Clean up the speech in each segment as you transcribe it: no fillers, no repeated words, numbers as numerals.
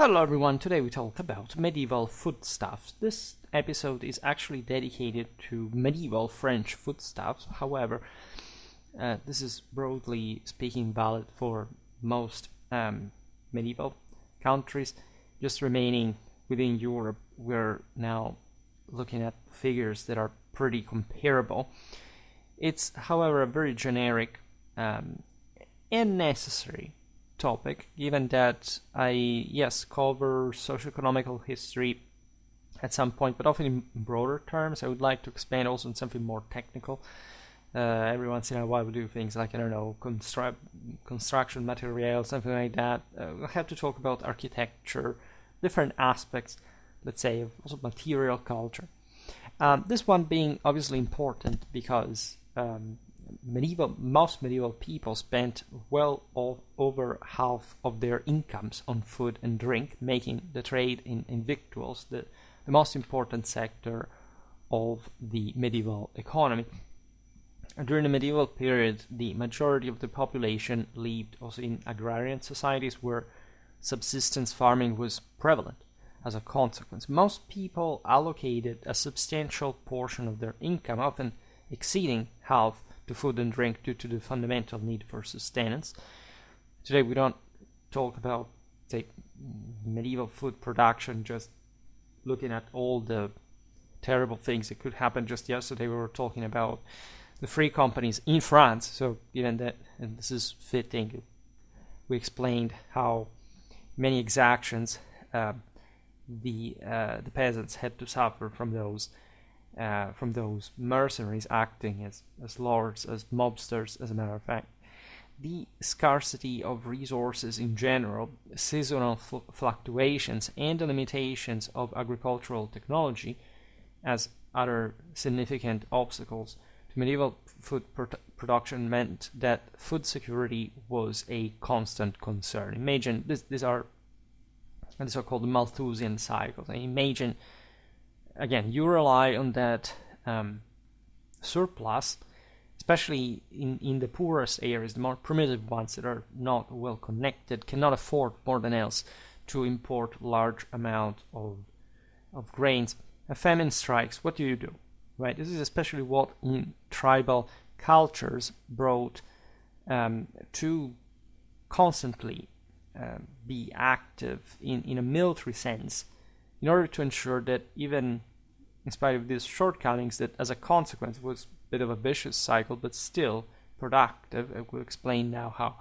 Hello everyone, today we talk about medieval foodstuffs. This episode is actually dedicated to medieval French foodstuffs. However, this is broadly speaking valid for most medieval countries. Just remaining within Europe, we're now looking at figures that are pretty comparable. It's, however, a very generic and necessary topic, given that I cover socioeconomical history at some point, but often in broader terms. I would like to expand also on something more technical. Every once in a while we do things like, construction materials, something like that. We'll have to talk about architecture, different aspects, let's say, of also material culture. This one being obviously important because most medieval people spent well over half of their incomes on food and drink, making the trade in victuals the most important sector of the medieval economy. During the medieval period, the majority of the population lived also in agrarian societies where subsistence farming was prevalent. As a consequence, most people allocated a substantial portion of their income, often exceeding half, to food and drink due to the fundamental need for sustenance. Today we don't talk about, say, medieval food production, just looking at all the terrible things that could happen. Just yesterday we were talking about the free companies in France, so given that, and this is fitting, we explained how many exactions the peasants had to suffer from those mercenaries acting as lords, as mobsters, as a matter of fact. The scarcity of resources in general, seasonal fluctuations, and the limitations of agricultural technology as other significant obstacles to medieval food production meant that food security was a constant concern. Imagine, these are called the Malthusian cycles. Imagine, again, you rely on that surplus, especially in the poorest areas, the more primitive ones that are not well connected, cannot afford more than else to import large amount of grains. A famine strikes, what do? Right? This is especially what in tribal cultures brought to constantly be active in a military sense, in order to ensure that even in spite of these shortcomings, that as a consequence was a bit of a vicious cycle, but still productive. I will explain now how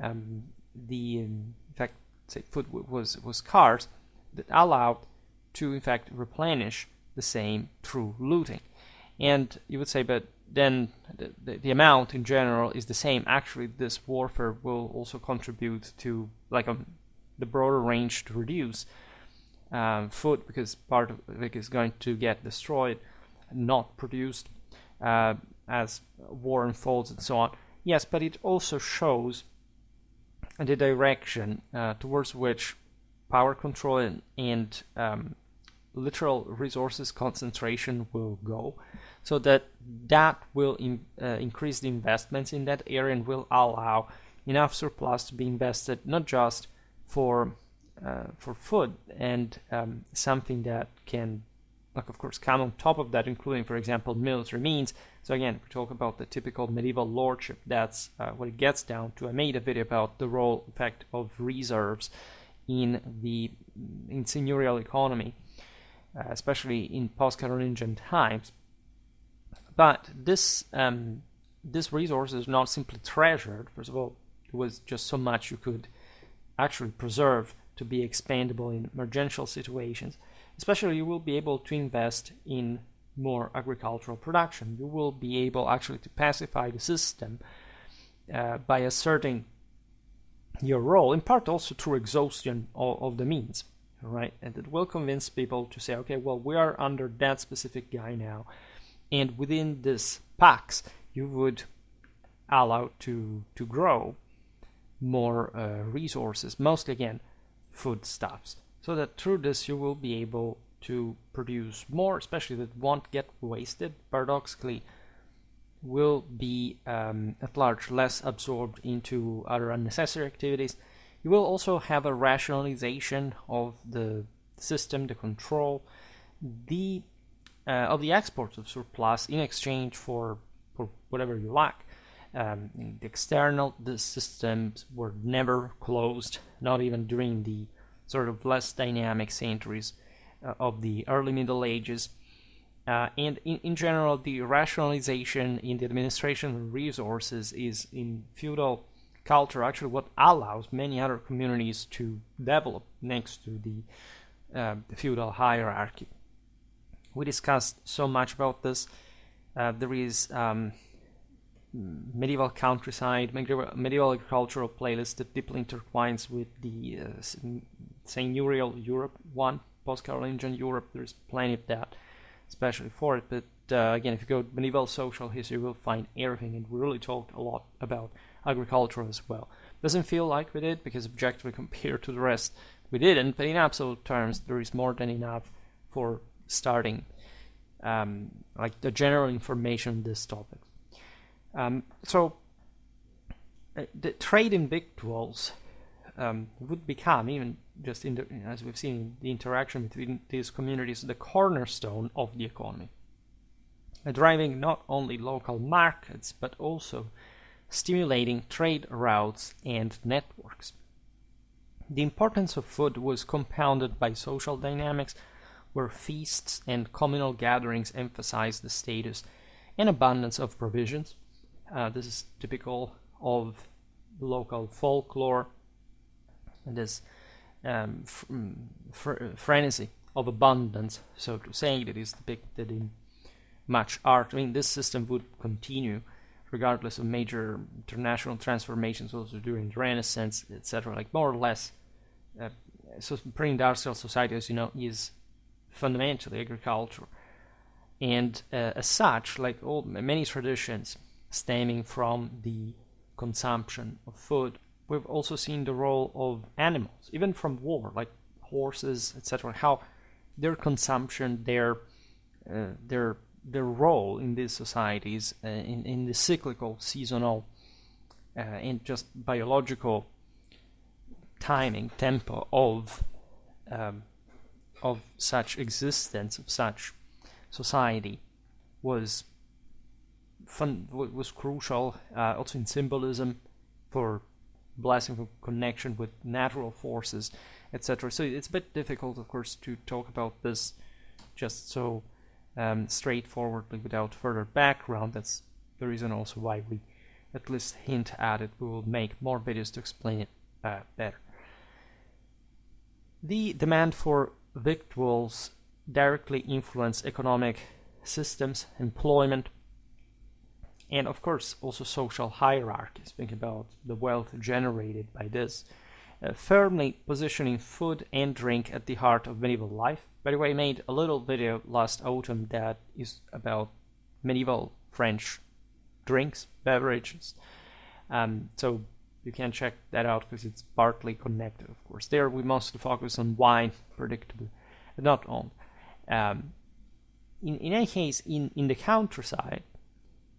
in fact, say, food was scarce, that allowed to in fact replenish the same through looting. And you would say, but then the amount in general is the same. Actually, this warfare will also contribute to the broader range to reduce food, because part of it is going to get destroyed, not produced as war unfolds and so on. Yes, but it also shows the direction towards which power control and literal resources concentration will go, so that will increase the investments in that area and will allow enough surplus to be invested, not just for food and something that can, of course, come on top of that, including, for example, military means. So again, if we talk about the typical medieval lordship, that's what it gets down to. I made a video about the role, in fact, of reserves in seigneurial economy, especially in post-Carolingian times. But this resource is not simply treasured. First of all, it was just so much you could actually preserve to be expandable in emergential situations. Especially, you will be able to invest in more agricultural production. You will be able actually to pacify the system by asserting your role, in part also through exhaustion of the means, right? And it will convince people to say, okay, well, we are under that specific guy now, and within this pax, you would allow to grow more resources, mostly, again, foodstuffs, so that through this you will be able to produce more, especially that won't get wasted, paradoxically will be at large less absorbed into other unnecessary activities, You will also have a rationalization of the system, the control, of the exports of surplus in exchange for whatever you lack. The systems were never closed, not even during the sort of less dynamic centuries of the early Middle Ages. And in general, the rationalization in the administration of resources is in feudal culture actually what allows many other communities to develop next to the feudal hierarchy. We discussed so much about this. There is medieval countryside, medieval agricultural playlist that deeply intertwines with the seigneurial Europe one, post-Carolingian Europe. There's plenty of that, especially for it. But again, if you go to medieval social history, you will find everything, and we really talked a lot about agriculture as well. Doesn't feel like we did, because objectively compared to the rest, we didn't, but in absolute terms, there is more than enough for starting like the general information on this topic. So the trade in victuals would become, even just as we've seen, the interaction between these communities, the cornerstone of the economy, driving not only local markets but also stimulating trade routes and networks. The importance of food was compounded by social dynamics, where feasts and communal gatherings emphasized the status and abundance of provisions. This is typical of local folklore, and this frenzy of abundance, so to say, that is depicted in much art. I mean, this system would continue regardless of major international transformations, also during the Renaissance, etc. Like more or less, so pre-industrial society, as you know, is fundamentally agriculture, and as such, like many traditions stemming from the consumption of food, we've also seen the role of animals, even from war, like horses, etc. How their consumption, their role in these societies, in the cyclical, seasonal, and just biological timing, tempo of such existence, of such society, was crucial, also in symbolism, for blessing, for connection with natural forces, etc. So it's a bit difficult, of course, to talk about this just so straightforwardly without further background. That's the reason also why we at least hint at it. We will make more videos to explain it better. The demand for victuals directly influence economic systems, employment, and of course also social hierarchies. Think about the wealth generated by this, firmly positioning food and drink at the heart of medieval life. By the way, I made a little video last autumn that is about medieval French drinks, beverages, so you can check that out because it's partly connected, of course. There we mostly focus on wine, predictably, but not on. In any case, in the countryside,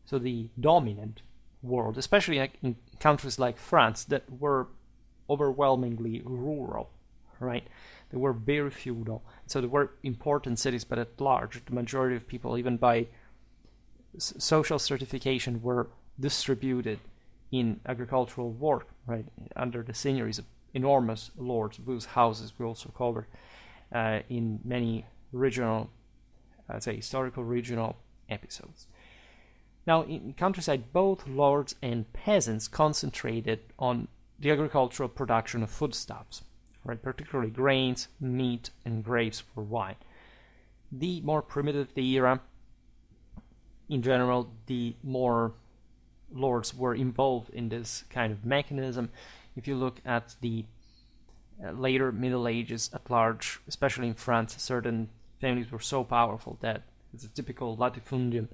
so the dominant world, especially like in countries like France that were overwhelmingly rural, right? They were very feudal. So there were important cities, but at large, the majority of people, even by social stratification, were distributed in agricultural work, right, under the seigneuries of enormous lords, whose houses we also covered in many regional, historical regional episodes. Now, in countryside, both lords and peasants concentrated on the agricultural production of foodstuffs, right, particularly grains, meat, and grapes for wine. The more primitive the era, in general, the more lords were involved in this kind of mechanism. If you look at the later Middle Ages at large, especially in France, certain families were so powerful that it's a typical latifundium,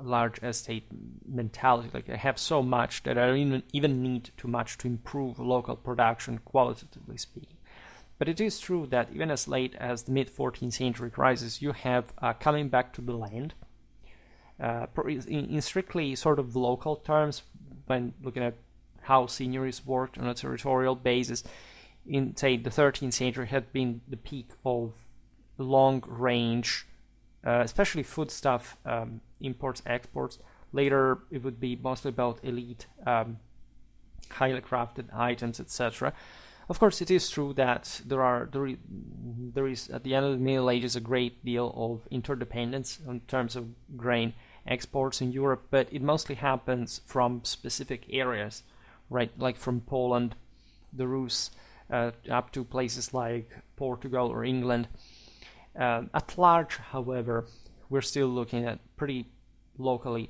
large estate mentality. Like, I have so much that I don't even need too much to improve local production, qualitatively speaking. But it is true that even as late as the mid-14th century crisis, you have coming back to the land. In strictly sort of local terms, when looking at how seigneuries worked on a territorial basis. In, say, the 13th century had been the peak of long-range, especially foodstuff imports, exports. Later, it would be mostly about elite, highly crafted items, etc. Of course, it is true that there is at the end of the Middle Ages a great deal of interdependence in terms of grain exports in Europe, but it mostly happens from specific areas, right? Like from Poland, the Rus, up to places like Portugal or England. At large, however, we're still looking at pretty locally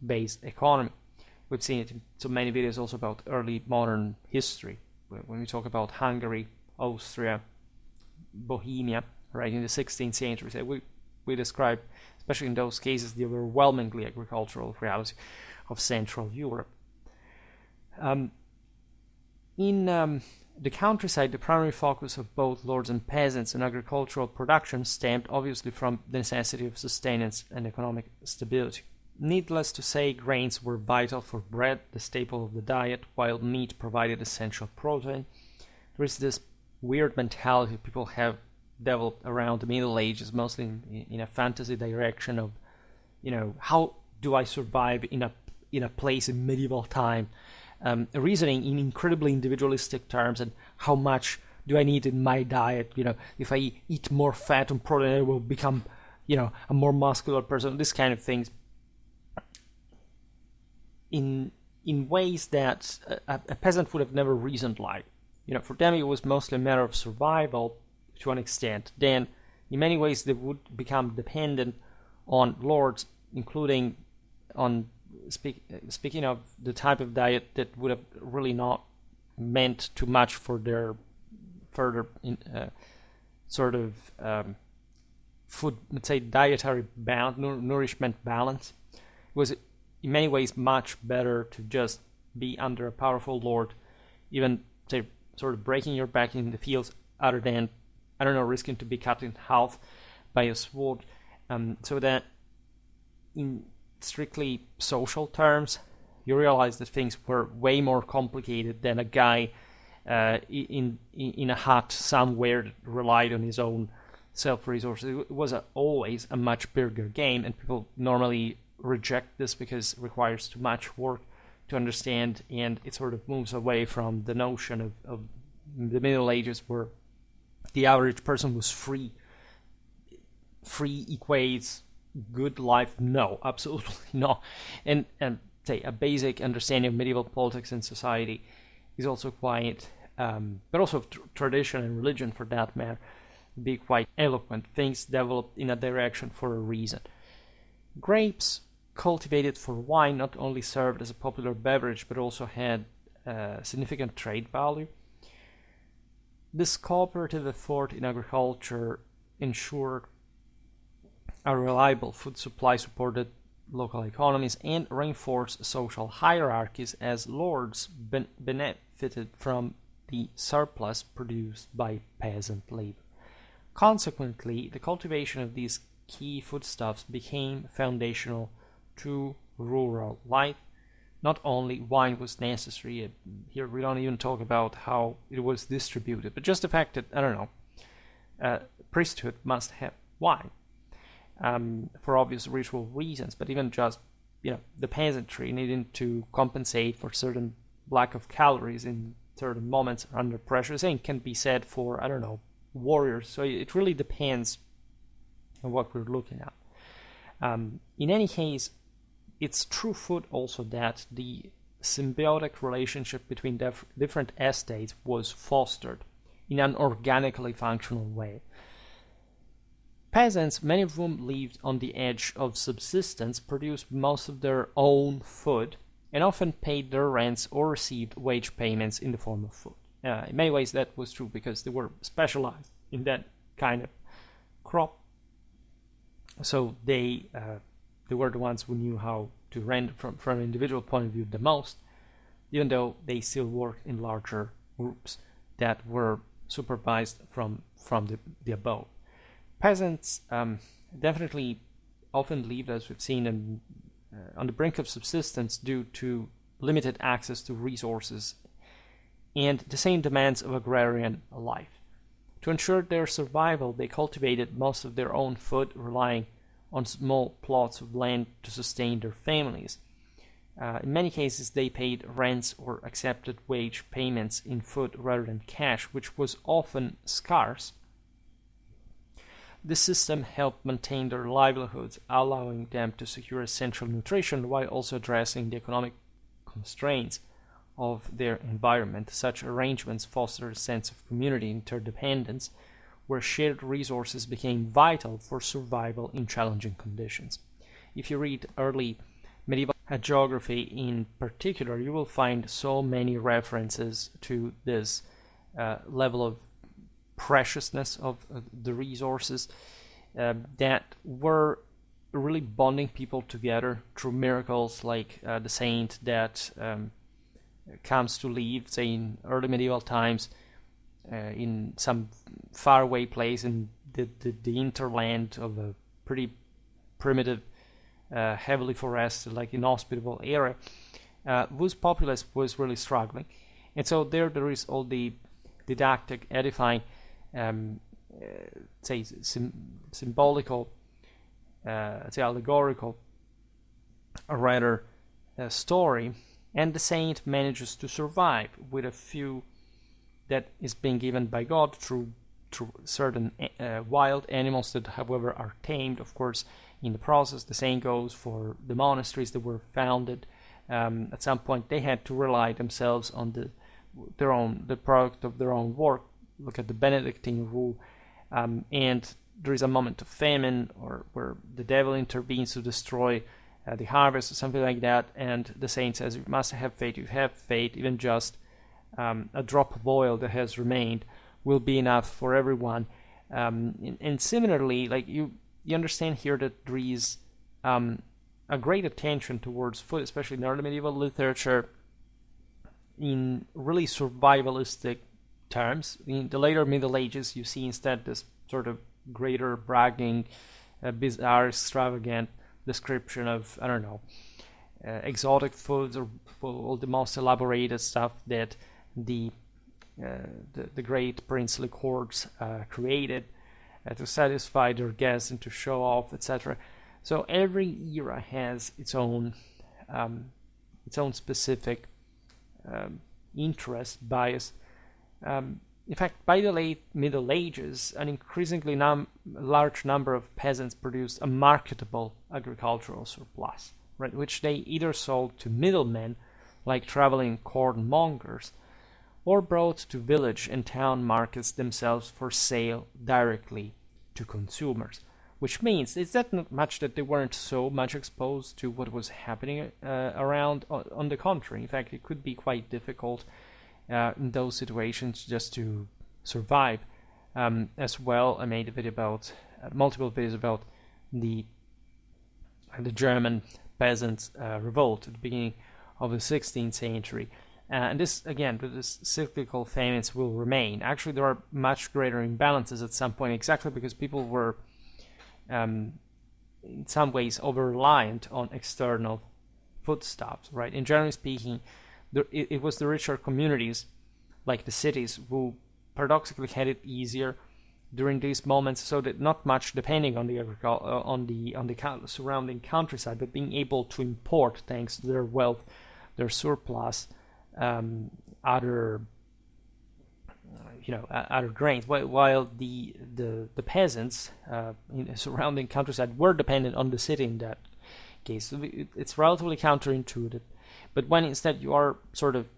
based economy. We've seen it in so many videos also about early modern history. When we talk about Hungary, Austria, Bohemia, right, in the 16th century, so we describe, especially in those cases, the overwhelmingly agricultural reality of Central Europe. In the countryside, the primary focus of both lords and peasants in agricultural production stemmed obviously from the necessity of sustenance and economic stability. Needless to say, grains were vital for bread, the staple of the diet, while meat provided essential protein. There is this weird mentality people have developed around the Middle Ages, mostly in a fantasy direction of, how do I survive in a place in medieval time, reasoning in incredibly individualistic terms, and how much do I need in my diet? If I eat more fat and protein, I will become, a more muscular person. This kind of things. In ways that a peasant would have never reasoned like. For them it was mostly a matter of survival to an extent. Then, in many ways, they would become dependent on lords, including on speaking of the type of diet that would have really not meant too much for their further food, let's say, dietary nourishment balance. It was in many ways much better to just be under a powerful lord, even say sort of breaking your back in the fields, other than, risking to be cut in half by a sword. So that in strictly social terms, you realize that things were way more complicated than a guy in a hut somewhere that relied on his own self-resources. It was always a much bigger game, and people normally reject this because it requires too much work to understand, and it sort of moves away from the notion of the Middle Ages, where the average person was free. Free equates good life? No, absolutely not. And say a basic understanding of medieval politics and society is also quite, but also of tradition and religion for that matter, be quite eloquent. Things developed in a direction for a reason. Grapes cultivated for wine not only served as a popular beverage, but also had significant trade value. This cooperative effort in agriculture ensured a reliable food supply, supported local economies, and reinforced social hierarchies, as lords benefited from the surplus produced by peasant labor. Consequently, the cultivation of these key foodstuffs became foundational to rural life. Not only wine was necessary, here we don't even talk about how it was distributed, but just the fact that, priesthood must have wine for obvious ritual reasons, but even just, the peasantry needing to compensate for certain lack of calories in certain moments under pressure. Same can be said for, warriors. So it really depends on what we're looking at. In any case, it's true food also that the symbiotic relationship between different estates was fostered in an organically functional way. Peasants, many of whom lived on the edge of subsistence, produced most of their own food and often paid their rents or received wage payments in the form of food. In many ways that was true because they were specialized in that kind of crop. So they were the ones who knew how to rent from an individual point of view the most, even though they still worked in larger groups that were supervised from the above. Peasants definitely often lived, as we've seen, on the brink of subsistence due to limited access to resources and the same demands of agrarian life. To ensure their survival, they cultivated most of their own food, relying on small plots of land to sustain their families. In many cases, they paid rents or accepted wage payments in food rather than cash, which was often scarce. This system helped maintain their livelihoods, allowing them to secure essential nutrition while also addressing the economic constraints of their environment. Such arrangements fostered a sense of community interdependence, where shared resources became vital for survival in challenging conditions. If you read early medieval geography in particular, you will find so many references to this level of preciousness of the resources that were really bonding people together through miracles like the saint that comes to live, say, in early medieval times in some faraway place in the hinterland of a pretty primitive, heavily forested, like inhospitable area, whose populace was really struggling. And so there is all the didactic, edifying, say, symbolical, say, allegorical, or rather, story, and the saint manages to survive with a few that is being given by God through certain wild animals that, however, are tamed, of course, in the process. The same goes for the monasteries that were founded. At some point, they had to rely themselves on the product of their own work. Look at the Benedictine rule, and there is a moment of famine, or where the devil intervenes to destroy the harvest, or something like that. And the saint says, "You must have faith. You have faith. Even just a drop of oil that has remained will be enough for everyone." And similarly, like you understand here that there is a great attention towards food, especially in early medieval literature, in really survivalistic terms. In the later Middle Ages, you see instead this sort of greater bragging, bizarre, extravagant description of, I don't know, exotic foods, or all the most elaborated stuff that the great princely courts created to satisfy their guests and to show off, etc. So every era has its own specific interest, bias. In fact, by the late Middle Ages, an increasingly large number of peasants produced a marketable agricultural surplus, right, which they either sold to middlemen, like traveling corn mongers, or brought to village and town markets themselves for sale directly to consumers. Which means it's not much that they weren't so much exposed to what was happening around. On the contrary, in fact, it could be quite difficult in those situations just to survive. As well, I made a video about multiple videos about the German peasant revolt at the beginning of the 16th century. And this, again, this cyclical famines will remain. Actually, there are much greater imbalances at some point, exactly because people were in some ways over-reliant on external foodstuffs, right? And generally speaking, it was the richer communities, like the cities, who paradoxically had it easier during these moments, so that not much depending on the surrounding countryside, but being able to import, thanks to their wealth, their surplus, other grains, while the peasants in the surrounding countryside were dependent on the city in that case. So it's relatively counterintuitive. But when instead you are sort of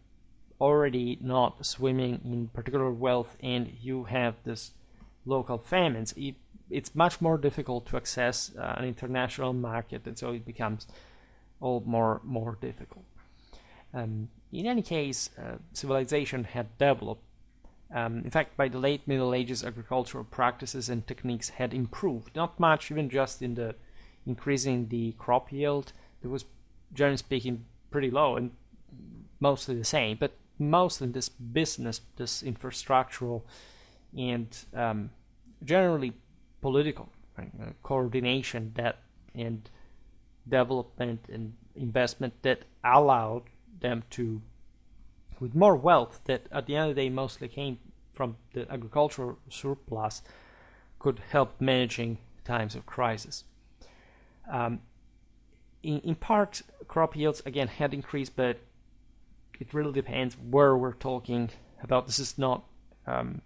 already not swimming in particular wealth and you have this local famines, it's much more difficult to access an international market, and so it becomes all more difficult. In any case, civilization had developed. In fact, by the late Middle Ages, agricultural practices and techniques had improved. Not much, even just in the increasing the crop yield. It was, generally speaking, pretty low and mostly the same. But mostly this business, this infrastructural and generally political coordination and development and investment that allowed them to with more wealth that at the end of the day mostly came from the agricultural surplus could help managing times of crisis. In part, crop yields again had increased, but it really depends where we're talking about. This is not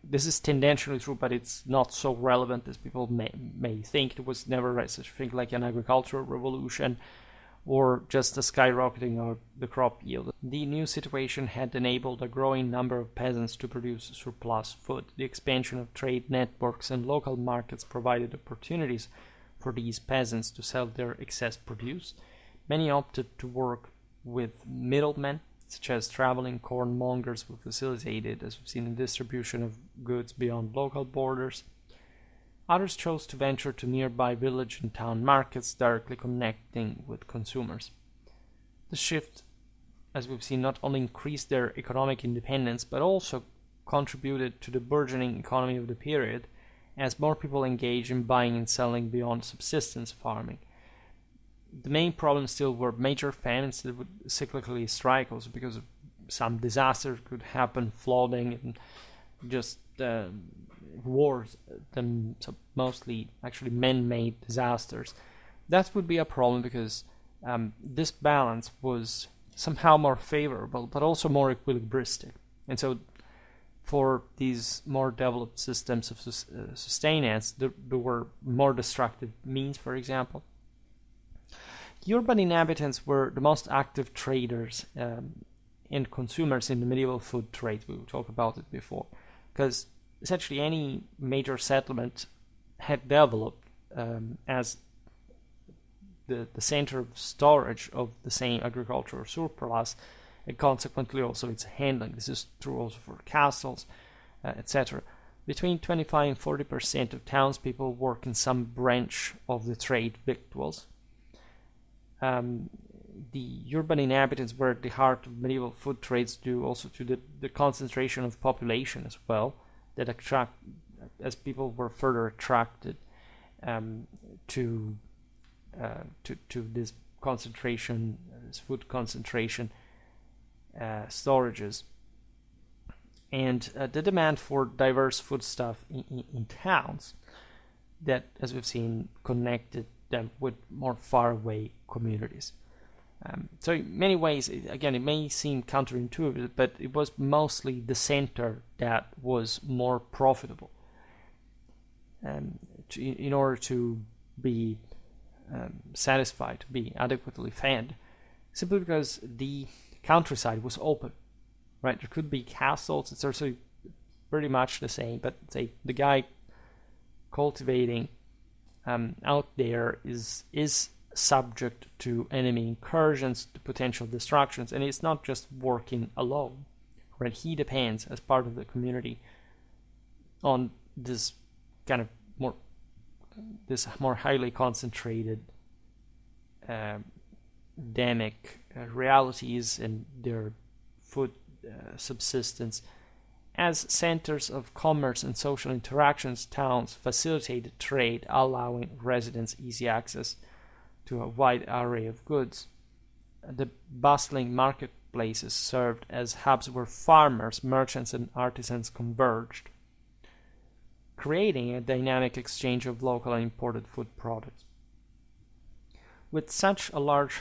this is tendentially true, but it's not so relevant as people may think. There was never such a thing like an agricultural revolution or just a skyrocketing of the crop yield. The new situation had enabled a growing number of peasants to produce surplus food. The expansion of trade networks and local markets provided opportunities for these peasants to sell their excess produce. Many opted to work with middlemen, such as traveling cornmongers who facilitated, as we've seen, the distribution of goods beyond local borders. Others chose to venture to nearby village and town markets, directly connecting with consumers. The shift, as we've seen, not only increased their economic independence, but also contributed to the burgeoning economy of the period, as more people engaged in buying and selling beyond subsistence farming. The main problems still were major famines that would cyclically strike, also because of some disasters could happen, flooding and just wars, so mostly actually man-made disasters. That would be a problem because this balance was somehow more favorable, but also more equilibristic. And so for these more developed systems of sustenance, there were more destructive means, for example. Urban inhabitants were the most active traders and consumers in the medieval food trade. We will talk about it before, because essentially any major settlement had developed as the center of storage of the same agricultural surplus, and consequently also its handling. This is true also for castles, etc. Between 25 and 40% of townspeople work in some branch of the trade victuals. The urban inhabitants were at the heart of medieval food trades due also to the concentration of population as well, that as people were further attracted to this concentration, this food concentration storages, and the demand for diverse foodstuff in towns that, as we've seen, connected them with more faraway communities. So in many ways, again, it may seem counterintuitive, but it was mostly the center that was more profitable in order to be satisfied, to be adequately fed, simply because the countryside was open, right? There could be castles, it's also pretty much the same, but say the guy cultivating out there is subject to enemy incursions, to potential destructions, and it's not just working alone, right? He depends as part of the community on this kind of more highly concentrated endemic realities and their food subsistence. As centers of commerce and social interactions, towns facilitated trade, allowing residents easy access to a wide array of goods. The bustling marketplaces served as hubs where farmers, merchants, and artisans converged, creating a dynamic exchange of local and imported food products. With such a large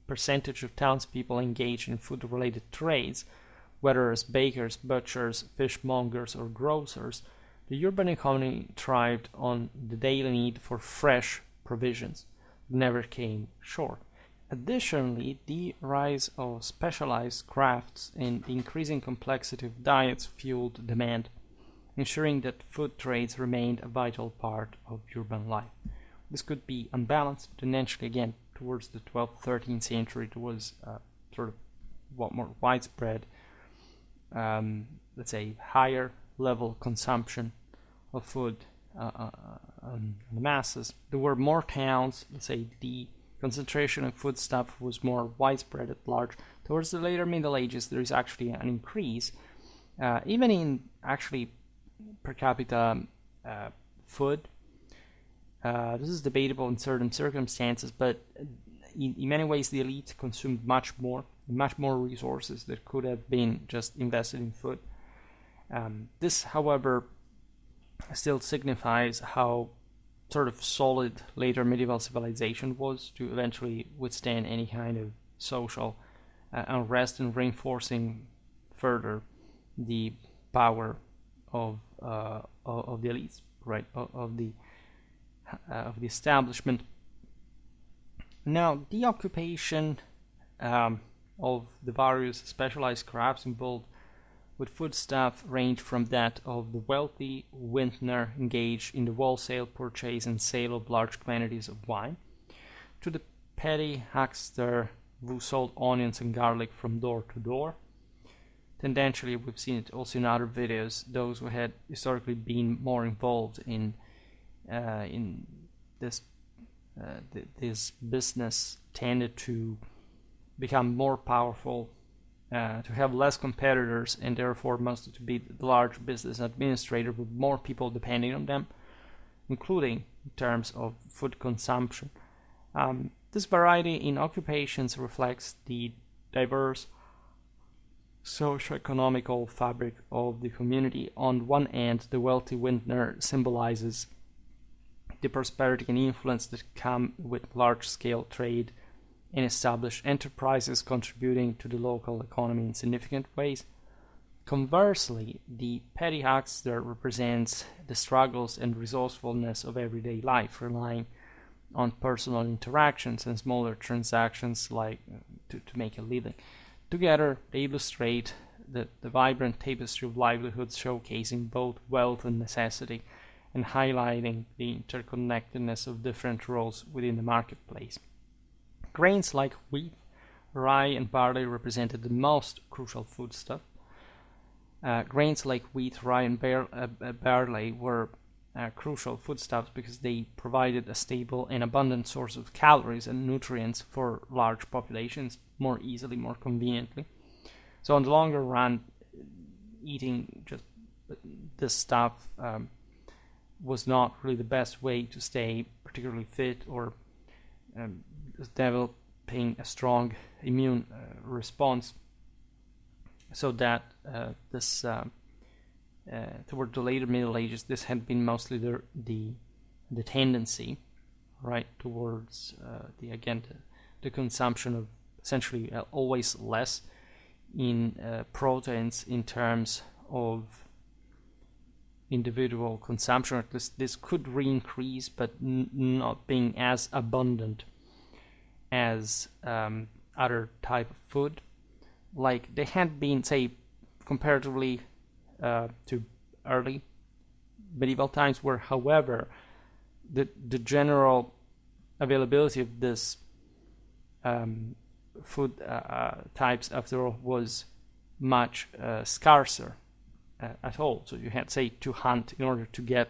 percentage of townspeople engaged in food-related trades, whether as bakers, butchers, fishmongers, or grocers, the urban economy thrived on the daily need for fresh provisions that never came short. Additionally, the rise of specialized crafts and the increasing complexity of diets fueled demand, ensuring that food trades remained a vital part of urban life. This could be unbalanced, but eventually, again, towards the 12th, 13th century, there was sort of more widespread, let's say, higher level consumption of food on the masses. There were more towns, let's say, the concentration of foodstuff was more widespread at large. Towards the later Middle Ages, there is actually an increase, even in actually per capita food. This is debatable in certain circumstances, but in many ways the elite consumed much more. much more resources that could have been just invested in food. This, however, still signifies how sort of solid later medieval civilization was to eventually withstand any kind of social unrest, and reinforcing further the power of the elites, right, of the establishment. Now, the occupation of the various specialized crafts involved with foodstuff range from that of the wealthy vintner engaged in the wholesale purchase and sale of large quantities of wine, to the petty huckster who sold onions and garlic from door to door. Tendentially, we've seen it also in other videos, those who had historically been more involved in this business tended to become more powerful, to have less competitors, and therefore mostly to be the large business administrator with more people depending on them, including in terms of food consumption. This variety in occupations reflects the diverse socio-economical fabric of the community. On one end, the wealthy vintner symbolizes the prosperity and influence that come with large-scale trade and established enterprises contributing to the local economy in significant ways. Conversely, the petty huckster represents the struggles and resourcefulness of everyday life, relying on personal interactions and smaller transactions like to make a living. Together, they illustrate the vibrant tapestry of livelihoods, showcasing both wealth and necessity and highlighting the interconnectedness of different roles within the marketplace. Grains like wheat, rye, and barley represented the most crucial foodstuff. Grains like wheat, rye, and barley were crucial foodstuffs because they provided a stable and abundant source of calories and nutrients for large populations more easily, more conveniently. So in the longer run, eating just this stuff was not really the best way to stay particularly fit or developing a strong immune response, so that toward the later Middle Ages, this had been mostly the tendency, right, towards the consumption of essentially always less in proteins in terms of individual consumption. At least this could re-increase, but not being as abundant as other type of food, like they had been, say, comparatively to early medieval times, where, however, the general availability of this food types, after all, was much scarcer at all. So you had, say, to hunt in order to get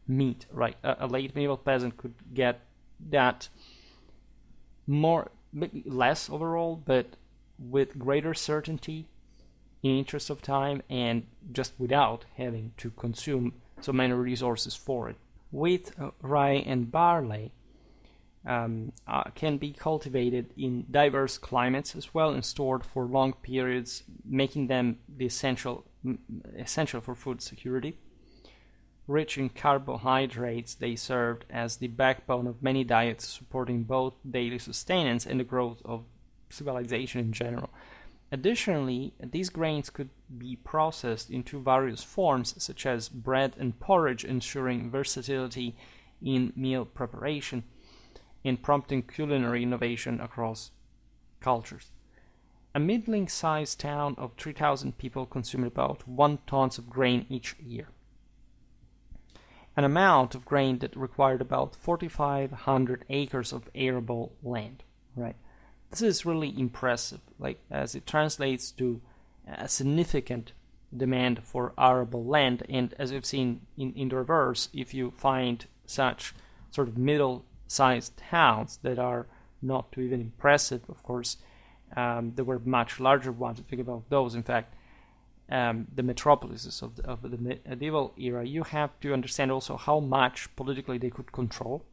meat, right? A late medieval peasant could get that more, maybe less overall, but with greater certainty in interest of time, and just without having to consume so many resources for it. Wheat, rye, and barley can be cultivated in diverse climates as well and stored for long periods, making them the essential for food security. Rich in carbohydrates, they served as the backbone of many diets, supporting both daily sustenance and the growth of civilization in general. Additionally, these grains could be processed into various forms, such as bread and porridge, ensuring versatility in meal preparation and prompting culinary innovation across cultures. A middling-sized town of 3,000 people consumed about 1 ton of grain each year, an amount of grain that required about 4,500 acres of arable land, right? This is really impressive, like, as it translates to a significant demand for arable land. And as we've seen in the reverse, if you find such sort of middle-sized towns that are not too even impressive, of course, there were much larger ones. Think about those. In fact, the metropolises of the medieval era, you have to understand also how much politically they could control,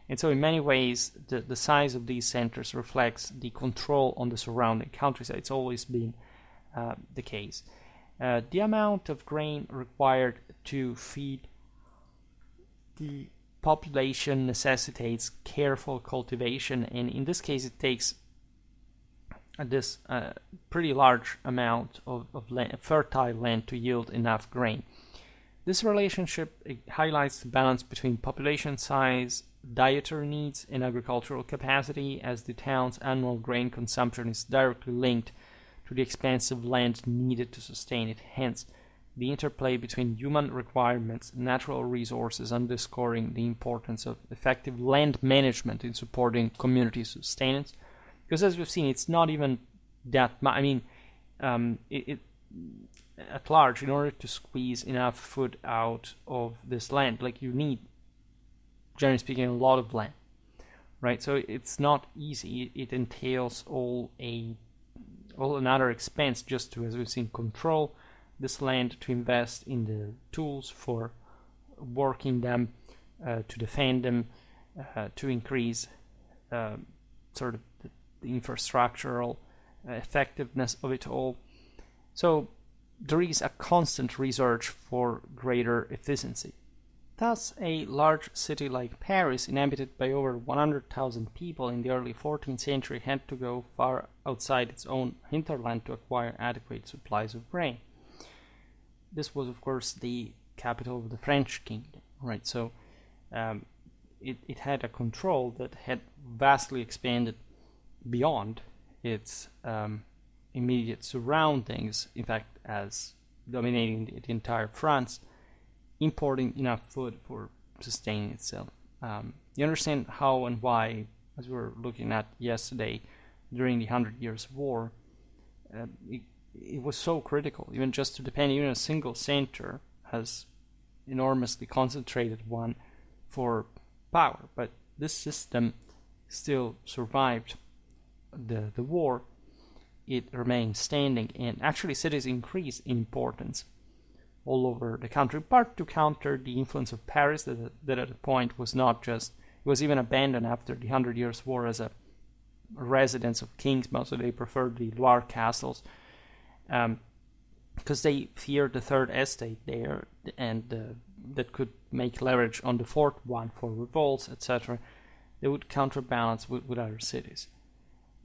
And so in many ways, the size of these centers reflects the control on the surrounding countryside. It's always been the case. The amount of grain required to feed the population necessitates careful cultivation, and in this case it takes this pretty large amount of fertile land to yield enough grain. This relationship highlights the balance between population size, dietary needs, and agricultural capacity, as the town's annual grain consumption is directly linked to the expansive land needed to sustain it. Hence, the interplay between human requirements and natural resources underscoring the importance of effective land management in supporting community sustenance. Because as we've seen, it's not even that much. I mean, at large, in order to squeeze enough food out of this land, like you need, generally speaking, a lot of land, right? So it's not easy. It entails all another expense just to, as we've seen, control this land, to invest in the tools for working them, to defend them, to increase sort of the infrastructural effectiveness of it all. So there is a constant research for greater efficiency. Thus, a large city like Paris, inhabited by over 100,000 people in the early 14th century, had to go far outside its own hinterland to acquire adequate supplies of grain. This was, of course, the capital of the French kingdom, right? So it had a control that had vastly expanded beyond its immediate surroundings, in fact, as dominating the entire France, importing enough food for sustaining itself. You understand how and why, as we were looking at yesterday, during the 100 Years' War, it was so critical, even just to depend even a single center has enormously concentrated one for power. But this system still survived the war. It remained standing, and actually cities increased in importance all over the country, part to counter the influence of Paris that at a point was not just, it was even abandoned after the 100 Years' War as a residence of kings. Mostly they preferred the Loire castles, because they feared the third estate there, and that could make leverage on the fourth one for revolts, etc. They would counterbalance with other cities.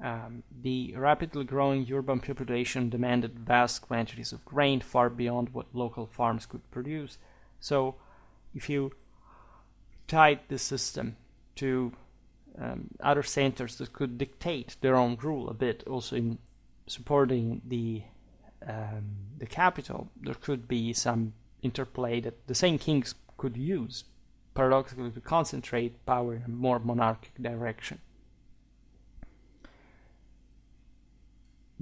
The rapidly growing urban population demanded vast quantities of grain, far beyond what local farms could produce. So if you tied the system to other centers that could dictate their own rule a bit, also in supporting the capital, there could be some interplay that the same kings could use, paradoxically, to concentrate power in a more monarchic direction.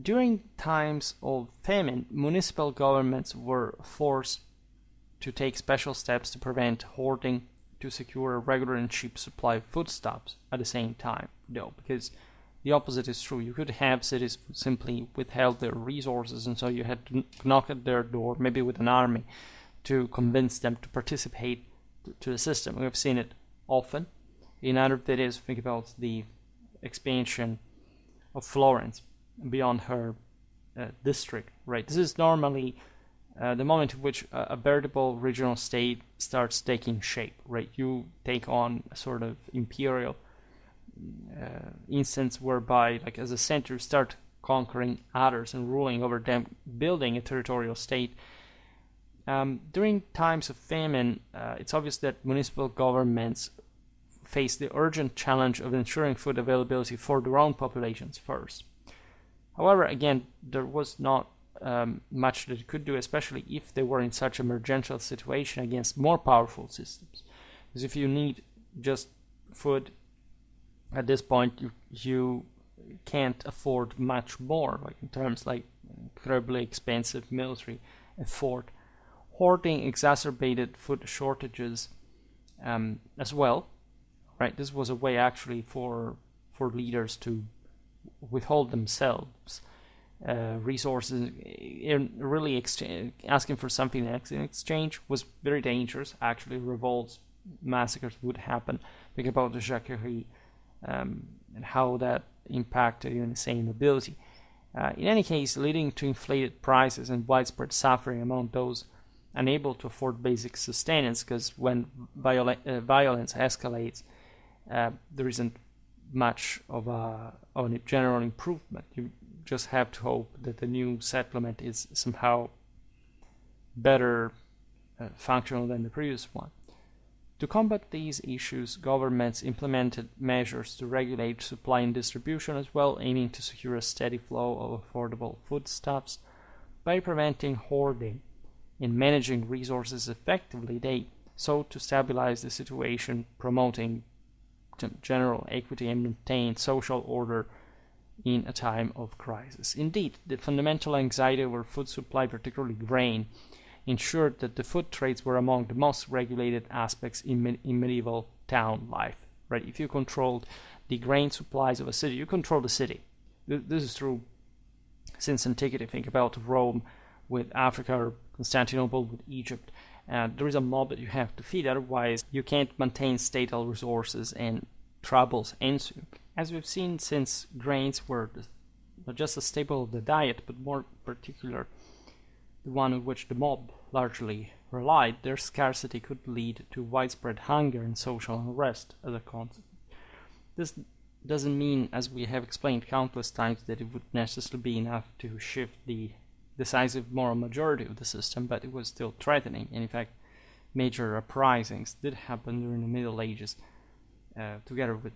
During times of famine, municipal governments were forced to take special steps to prevent hoarding, to secure a regular and cheap supply of foodstuffs at the same time, though, because the opposite is true. You could have cities who simply withheld their resources, and so you had to knock at their door, maybe with an army, to convince them to participate to the system. We have seen it often. In other videos, think about the expansion of Florence beyond her district, right? This is normally the moment in which a veritable regional state starts taking shape, right? You take on a sort of imperial instance whereby, like, as a center, start conquering others and ruling over them, building a territorial state. During times of famine, it's obvious that municipal governments face the urgent challenge of ensuring food availability for their own populations first. However, again, there was not much that it could do, especially if they were in such an emergential situation against more powerful systems. Because if you need just food at this point, you can't afford much more, like in terms like incredibly expensive military effort. Hoarding exacerbated food shortages as well, right? This was a way actually for leaders to withhold themselves resources, really asking for something in exchange was very dangerous. Actually, revolts massacres would happen. Think about the Jacquerie and how that impacted even the same mobility. In any case, leading to inflated prices and widespread suffering among those unable to afford basic sustenance, because when violence escalates, there isn't much of a general improvement. You just have to hope that the new settlement is somehow better functional than the previous one. To combat these issues, governments implemented measures to regulate supply and distribution as well, aiming to secure a steady flow of affordable foodstuffs. By preventing hoarding and managing resources effectively, they sought to stabilize the situation, promoting general equity and maintain social order in a time of crisis. Indeed, the fundamental anxiety over food supply, particularly grain, ensured that the food trades were among the most regulated aspects in medieval town life. Right? If you controlled the grain supplies of a city, you control the city. This is true since antiquity. Think about Rome with Africa, or Constantinople with Egypt. There is a mob that you have to feed, otherwise you can't maintain statal resources and troubles ensue. As we've seen, since grains were not just a staple of the diet, but more particular the one on which the mob largely relied, their scarcity could lead to widespread hunger and social unrest as a consequence. This doesn't mean, as we have explained countless times, that it would necessarily be enough to shift the decisive moral majority of the system, but it was still threatening. And in fact, major uprisings did happen during the Middle Ages, together with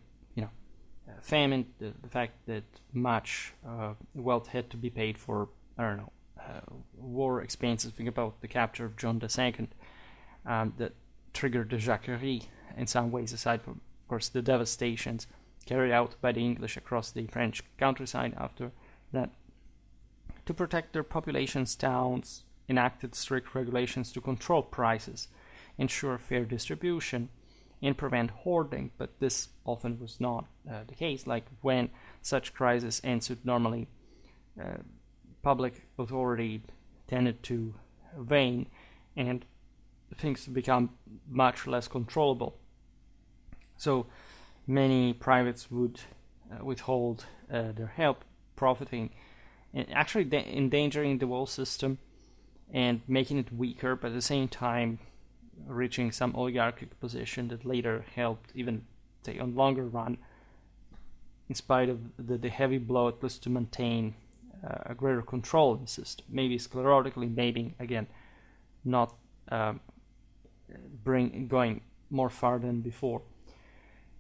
famine, the fact that much wealth had to be paid for, war expenses. Think about the capture of John II, that triggered the Jacquerie in some ways, aside from, of course, the devastations carried out by the English across the French countryside after that. To protect their populations, towns enacted strict regulations to control prices, ensure fair distribution, and prevent hoarding, but this often was not the case. Like when such crises ensued, normally public authority tended to wane and things become much less controllable. So many privates would withhold their help, profiting and actually endangering the whole system and making it weaker, but at the same time reaching some oligarchic position that later helped, even say on longer run, in spite of the heavy blow, at least to maintain a greater control in the system. Maybe sclerotically, maybe again not going more far than before.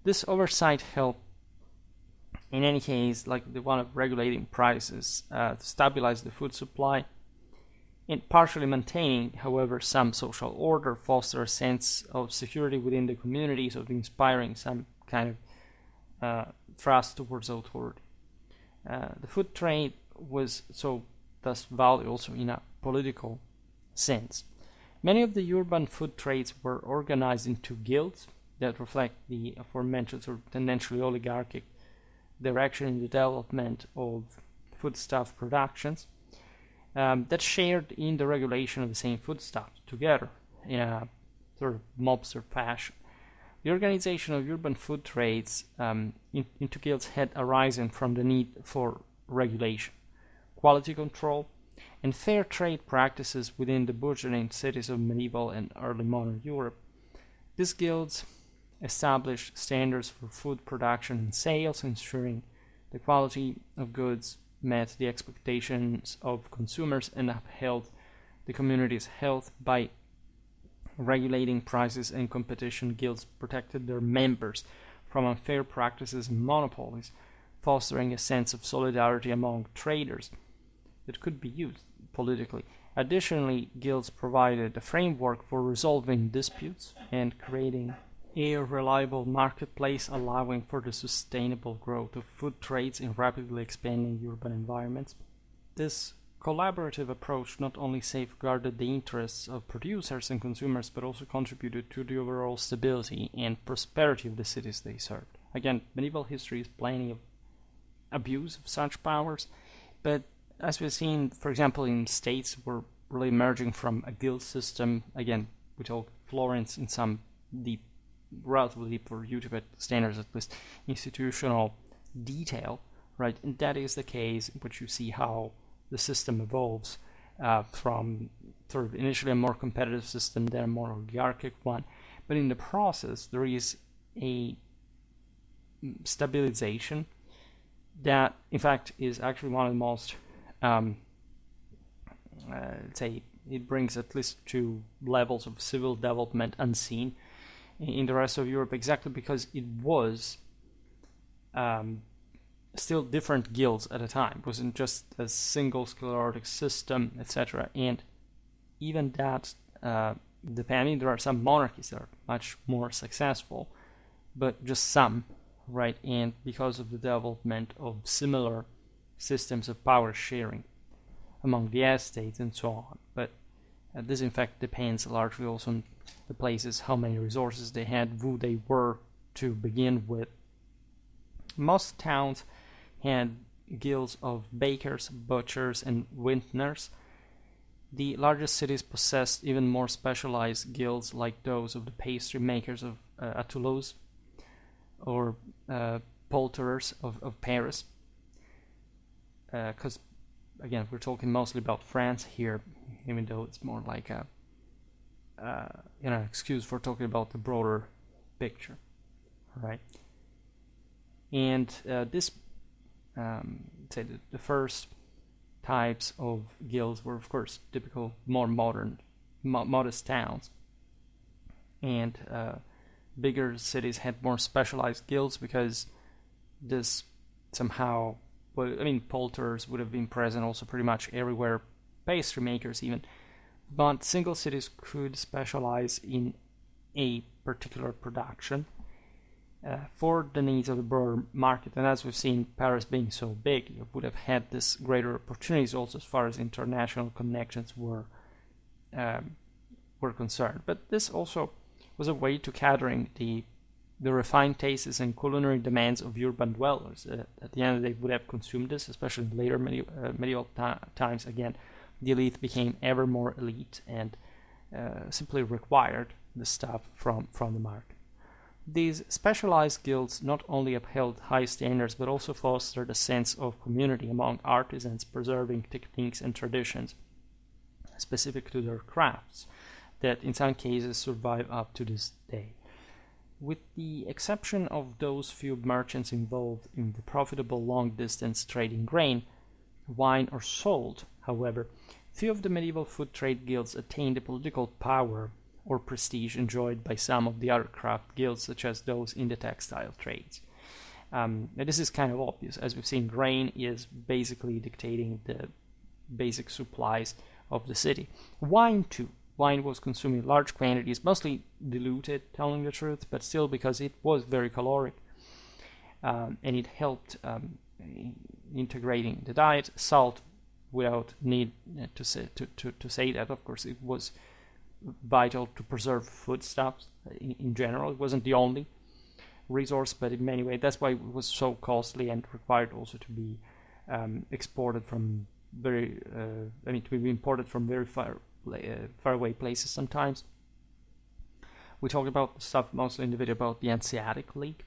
This oversight helped, in any case, like the one of regulating prices, to stabilize the food supply, and partially maintaining, however, some social order, foster a sense of security within the communities, of inspiring some kind of trust towards authority. The food trade was thus valued also in a political sense. Many of the urban food trades were organized into guilds that reflect the aforementioned sort of tendentially oligarchic direction in the development of foodstuff productions, that shared in the regulation of the same foodstuffs together in a sort of mobster fashion. The organization of urban food trades into guilds had arisen from the need for regulation, quality control, and fair trade practices within the burgeoning cities of medieval and early modern Europe. These guilds established standards for food production and sales, ensuring the quality of goods met the expectations of consumers and upheld the community's health. By regulating prices and competition, guilds protected their members from unfair practices and monopolies, fostering a sense of solidarity among traders that could be used politically. Additionally, guilds provided a framework for resolving disputes and creating a reliable marketplace, allowing for the sustainable growth of food trades in rapidly expanding urban environments. This collaborative approach not only safeguarded the interests of producers and consumers, but also contributed to the overall stability and prosperity of the cities they served. Again, medieval history is plenty of abuse of such powers, but as we've seen, for example, in states were really emerging from a guild system. Again, we told Florence in some deep relatively deep for you to put standards, at least institutional detail, right? And that is the case in which you see how the system evolves from sort of initially a more competitive system, then a more oligarchic one. But in the process, there is a stabilization that, in fact, is actually one of the most, let's say, it brings at least to levels of civil development unseen in the rest of Europe, exactly because it was still different guilds at a time. It wasn't just a single sclerotic system, etc. And even that, depending, there are some monarchies that are much more successful, but just some, right? And because of the development of similar systems of power sharing among the estates and so on. But this in fact depends largely also on the places, how many resources they had, who they were to begin with. Most towns had guilds of bakers, butchers, and vintners. The largest cities possessed even more specialized guilds like those of the pastry makers of Toulouse or poulterers of Paris. Because again, we're talking mostly about France here, even though it's more like a excuse for talking about the broader picture, right? And this, say, the first types of guilds were, of course, typical, more modern, modest towns, and bigger cities had more specialized guilds because this somehow, well, I mean, poulterers would have been present also pretty much everywhere, pastry makers even, but single cities could specialize in a particular production for the needs of the broader market. And as we've seen, Paris being so big, you would have had this greater opportunities also as far as international connections were concerned. But this also was a way to catering the refined tastes and culinary demands of urban dwellers. At the end, they would have consumed this, especially in later medieval times. Again, the elite became ever more elite and simply required the stuff from the market. These specialized guilds not only upheld high standards but also fostered a sense of community among artisans, preserving techniques and traditions specific to their crafts that in some cases survive up to this day. With the exception of those few merchants involved in the profitable long-distance trade in grain, wine, or salt, however, few of the medieval food trade guilds attained the political power or prestige enjoyed by some of the other craft guilds, such as those in the textile trades. This is kind of obvious. As we've seen, grain is basically dictating the basic supplies of the city. Wine, too. Wine was consumed in large quantities, mostly diluted, telling the truth, but still because it was very caloric, and it helped integrating the diet. Salt, without need to say that, of course, it was vital to preserve foodstuffs in general. It wasn't the only resource, but in many ways, that's why it was so costly and required also to be exported from to be imported from very far away places sometimes. We talked about stuff mostly in the video about the Hanseatic League,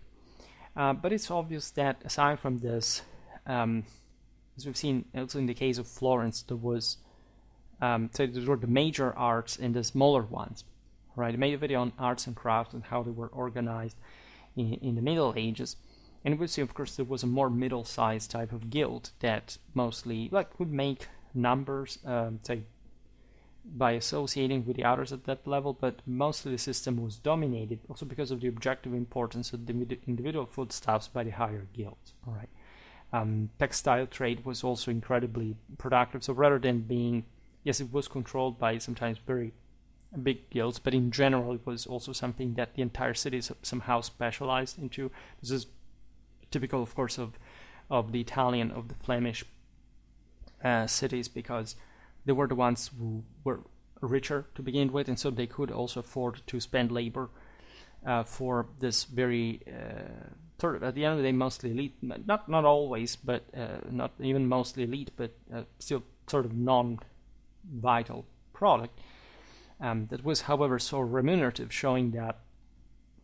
but it's obvious that aside from this, as we've seen also in the case of Florence, there was so there were the major arts and the smaller ones, right? I made a video on arts and crafts and how they were organized in the Middle Ages, and we see, of course, there was a more middle-sized type of guild that mostly would make numbers, say, by associating with the others at that level, but mostly the system was dominated also because of the objective importance of the individual foodstuffs by the higher guilds. All right, textile trade was also incredibly productive. So rather than being, yes, it was controlled by sometimes very big guilds, but in general it was also something that the entire city somehow specialized into. This is typical, of course, of the Italian, of the Flemish cities, because they were the ones who were richer to begin with, and so they could also afford to spend labor for this very sort of, at the end of the day, mostly elite, not always, but not even mostly elite, but still sort of non-vital product that was, however, so remunerative, showing that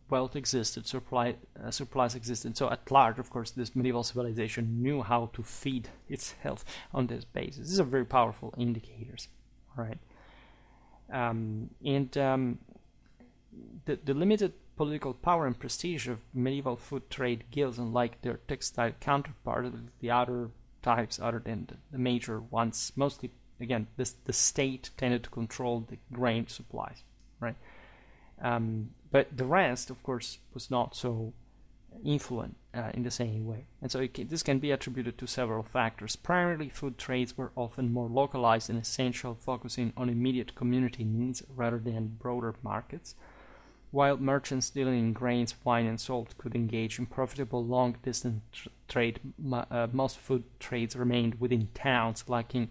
wealth existed, supplies existed. So at large, of course, this medieval civilization knew how to feed itself on this basis. These are very powerful indicators, right? The limited political power and prestige of medieval food trade guilds, unlike their textile counterpart, the other types other than the major ones, mostly, again, the state tended to control the grain supplies, right? But the rest, of course, was not so influent in the same way. And so this can be attributed to several factors. Primarily, food trades were often more localized and essential, focusing on immediate community needs rather than broader markets. While merchants dealing in grains, wine, and salt could engage in profitable long-distance trade, most food trades remained within towns, lacking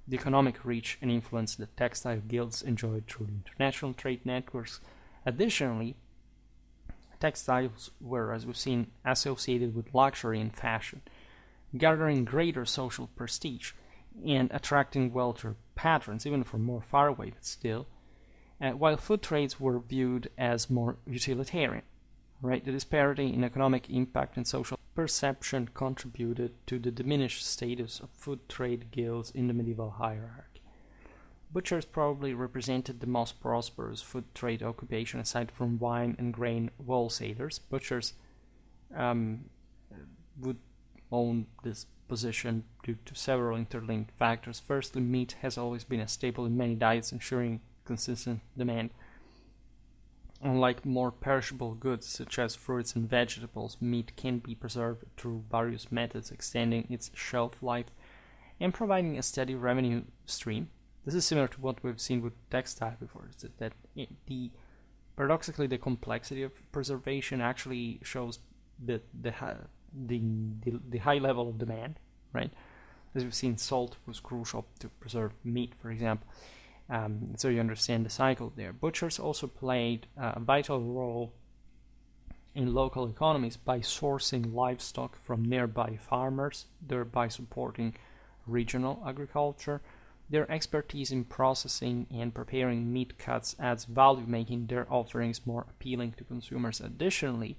the economic reach and influence that textile guilds enjoyed through the international trade networks. Additionally, textiles were, as we've seen, associated with luxury and fashion, garnering greater social prestige and attracting wealthier patrons, even from more far away, but still, while food trades were viewed as more utilitarian. Right? The disparity in economic impact and social perception contributed to the diminished status of food trade guilds in the medieval hierarchy. Butchers probably represented the most prosperous food trade occupation aside from wine and grain wholesalers. Butchers would own this position due to several interlinked factors. Firstly, meat has always been a staple in many diets, ensuring consistent demand. Unlike more perishable goods such as fruits and vegetables, meat can be preserved through various methods, extending its shelf life and providing a steady revenue stream. This is similar to what we've seen with textile before. Paradoxically, the complexity of preservation actually shows the high level of demand, right? As we've seen, salt was crucial to preserve meat, for example. So you understand the cycle there. Butchers also played a vital role in local economies by sourcing livestock from nearby farmers, thereby supporting regional agriculture. Their expertise in processing and preparing meat cuts adds value, making their offerings more appealing to consumers. Additionally,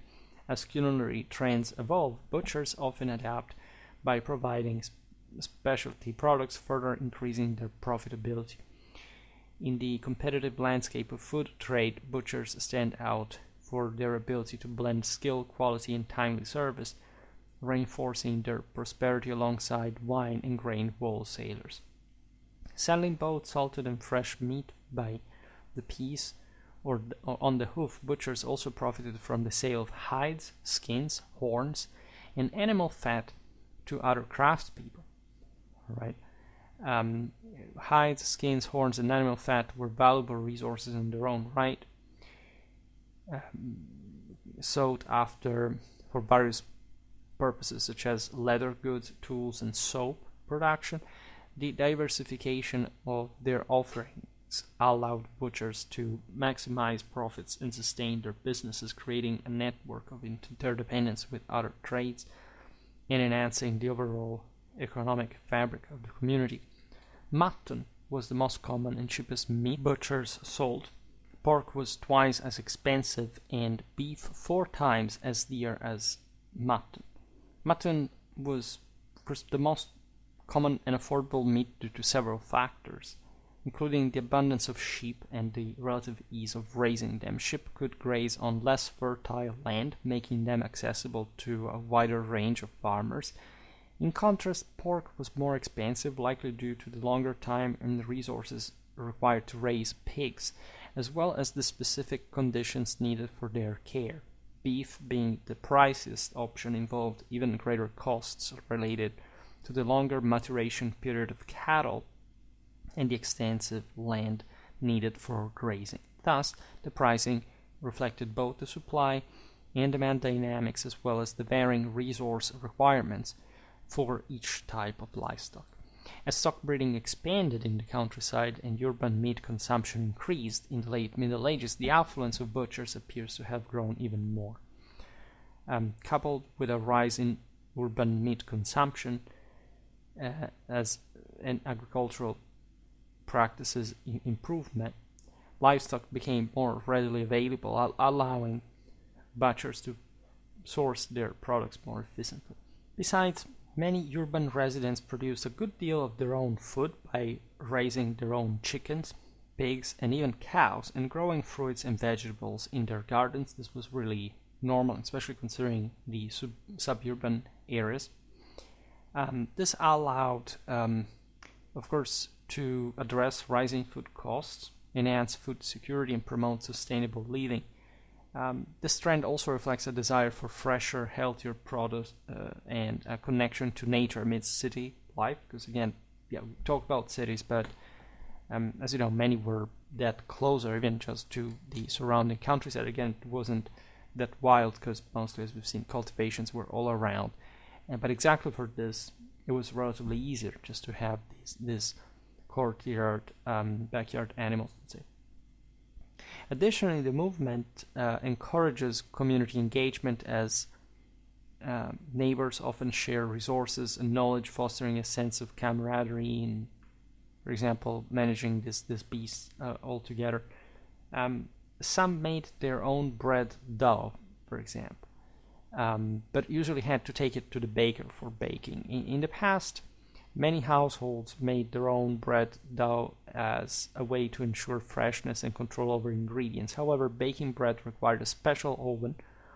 as culinary trends evolve, butchers often adapt by providing specialty products, further increasing their profitability. In the competitive landscape of food trade, butchers stand out for their ability to blend skill, quality, and timely service, reinforcing their prosperity alongside wine and grain wholesalers. Selling both salted and fresh meat by the piece or on the hoof, butchers also profited from the sale of hides, skins, horns, and animal fat to other craftspeople. Right? Hides, skins, horns, and animal fat were valuable resources in their own right, sought after for various purposes such as leather goods, tools, and soap production. The diversification of their offerings allowed butchers to maximize profits and sustain their businesses, creating a network of interdependence with other trades and enhancing the overall economic fabric of the community. Mutton was the most common and cheapest meat butchers sold. Pork was twice as expensive and beef 4 times as dear as mutton. Mutton was the most common and affordable meat due to several factors, including the abundance of sheep and the relative ease of raising them. Sheep could graze on less fertile land, making them accessible to a wider range of farmers. In contrast, pork was more expensive, likely due to the longer time and the resources required to raise pigs, as well as the specific conditions needed for their care. Beef, being the priciest option, involved even greater costs related to the longer maturation period of cattle and the extensive land needed for grazing. Thus, the pricing reflected both the supply and demand dynamics as well as the varying resource requirements for each type of livestock. As stock breeding expanded in the countryside and urban meat consumption increased in the late Middle Ages, the affluence of butchers appears to have grown even more. Coupled with a rise in urban meat consumption as an agricultural practices improvement, livestock became more readily available, allowing butchers to source their products more efficiently. Besides, many urban residents produce a good deal of their own food by raising their own chickens, pigs, and even cows, and growing fruits and vegetables in their gardens. This was really normal, especially considering the suburban areas. This allowed, of course, to address rising food costs, enhance food security, and promote sustainable living. This trend also reflects a desire for fresher, healthier produce and a connection to nature amidst city life. Because again, yeah, we talk about cities, but as you know, many were that closer, even just to the surrounding countryside. Again, it wasn't that wild because mostly, as we've seen, cultivations were all around. But exactly for this, it was relatively easier just to have these courtyard, backyard animals, let's say. Additionally, the movement encourages community engagement as neighbors often share resources and knowledge, fostering a sense of camaraderie in, for example, managing this beast all together. Some made their own bread dough, for example, but usually had to take it to the baker for baking. In the past, many households made their own bread dough as a way to ensure freshness and control over ingredients. However, baking bread required a special oven,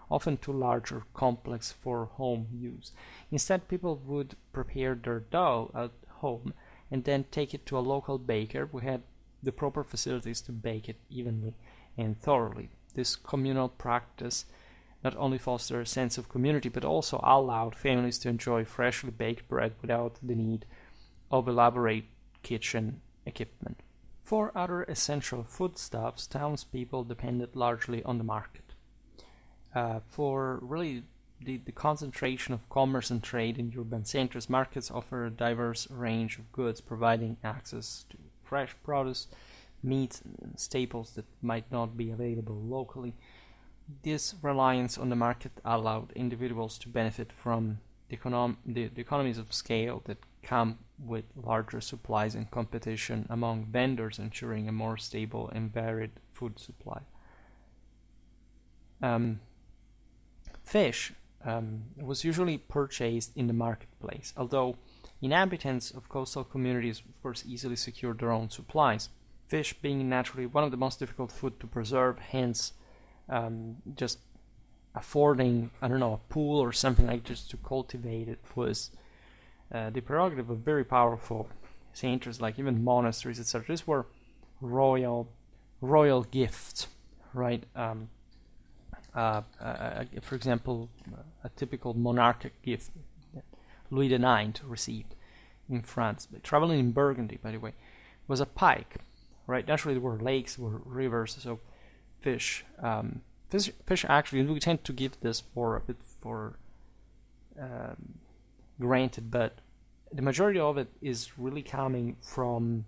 often too large or complex for home use. Instead, people would prepare their dough at home and then take it to a local baker who had the proper facilities to bake it evenly and thoroughly. This communal practice not only fostered a sense of community, but also allowed families to enjoy freshly baked bread without the need of elaborate kitchen equipment. For other essential foodstuffs, townspeople depended largely on the market. For really the concentration of commerce and trade in urban centers, markets offer a diverse range of goods, providing access to fresh produce, meat, and staples that might not be available locally. This reliance on the market allowed individuals to benefit from the economies of scale that come with larger supplies and competition among vendors, ensuring a more stable and varied food supply. Fish was usually purchased in the marketplace, although inhabitants of coastal communities, of course, easily secured their own supplies. Fish being naturally one of the most difficult food to preserve, hence just affording, I don't know, a pool or something like just to cultivate it was the prerogative of very powerful saints, like even monasteries, etc. These were royal gifts, right? For example, a typical monarchic gift that Louis IX received in France, traveling in Burgundy, by the way, was a pike, right? Naturally, there were lakes, there were rivers, so fish actually, we tend to give this for a bit for granted, but the majority of it is really coming from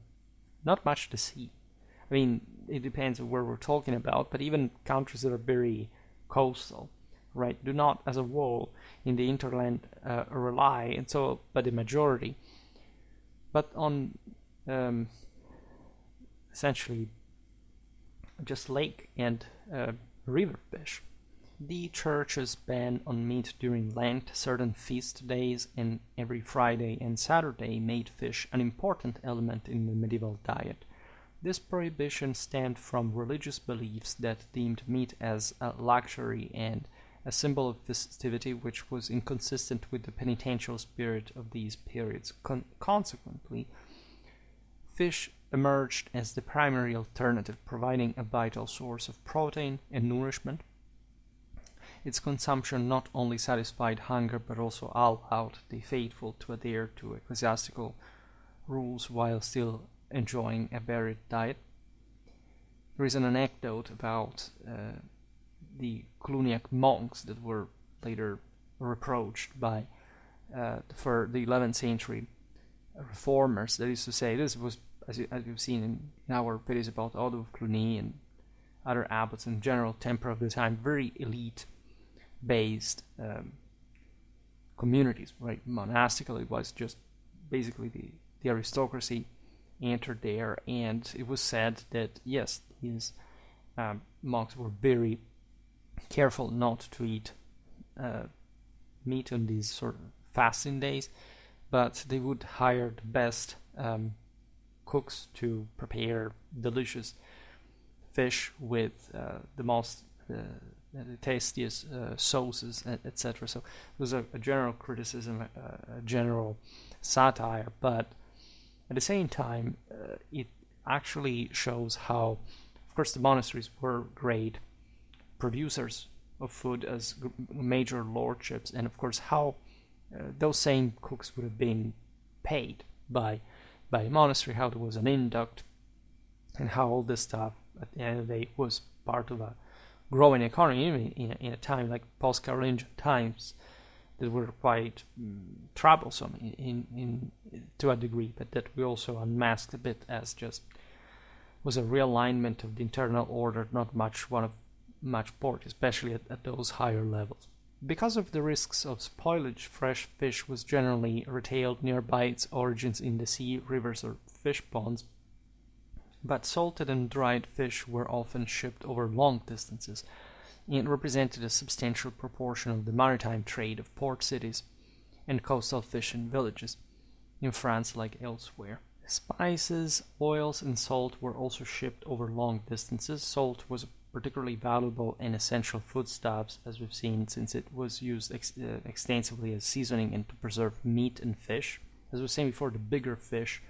not much the sea. I mean, it depends on where we're talking about, but even countries that are very coastal, right, do not, as a whole, in the hinterland rely, and so, but the majority, but on essentially just lake and river fish. The church's ban on meat during Lent, certain feast days, and every Friday and Saturday made fish an important element in the medieval diet. This prohibition stemmed from religious beliefs that deemed meat as a luxury and a symbol of festivity, which was inconsistent with the penitential spirit of these periods. Consequently, fish emerged as the primary alternative, providing a vital source of protein and nourishment. Its consumption not only satisfied hunger but also allowed the faithful to adhere to ecclesiastical rules while still enjoying a varied diet. There is an anecdote about the Cluniac monks that were later reproached by for the 11th century reformers. That is to say, this was, as you've seen in our videos about Otto of Cluny and other abbots and general temper of the time, very elite-based communities, right? Monastical, it was just basically the aristocracy entered there, and it was said that yes, these monks were very careful not to eat meat on these sort of fasting days, but they would hire the best cooks to prepare delicious fish with the tastiest sauces, etc. So it was a general criticism, a general satire, but at the same time, it actually shows how, of course, the monasteries were great producers of food as major lordships, and of course how those same cooks would have been paid by a monastery, how there was an induct, and how all this stuff at the end of the day was part of a growing economy in a time like post-Carolingian times that were quite troublesome in to a degree, but that we also unmasked a bit as just was a realignment of the internal order, not much port, especially at those higher levels. Because of the risks of spoilage, fresh fish was generally retailed nearby its origins in the sea, rivers, or fish ponds, but salted and dried fish were often shipped over long distances and represented a substantial proportion of the maritime trade of port cities and coastal fishing villages, in France like elsewhere. Spices, oils, and salt were also shipped over long distances. Salt was particularly valuable and essential foodstuffs, as we've seen, since it was used extensively as seasoning and to preserve meat and fish. As we were saying before, the bigger fish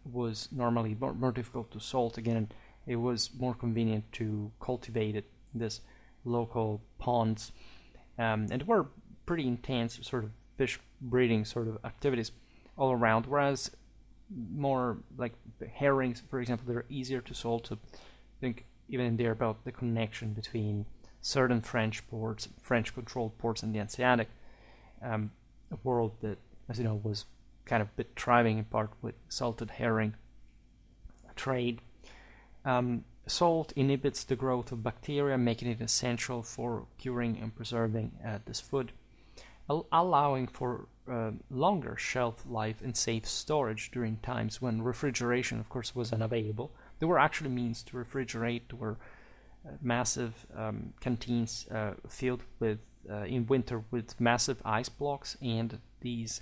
was normally more difficult to salt. Again, it was more convenient to cultivate it in this local ponds, and there were pretty intense sort of fish breeding sort of activities all around, whereas more like herrings, for example, they're easier to salt. So think even in there about the connection between certain French ports, French-controlled ports, and the Asiatic world that, as you know, was kind of a bit thriving in part with salted herring trade. Salt inhibits the growth of bacteria, making it essential for curing and preserving this food, allowing for longer shelf life and safe storage during times when refrigeration, of course, was unavailable. There were actually means to refrigerate. There were massive canteens filled with, in winter, with massive ice blocks, and these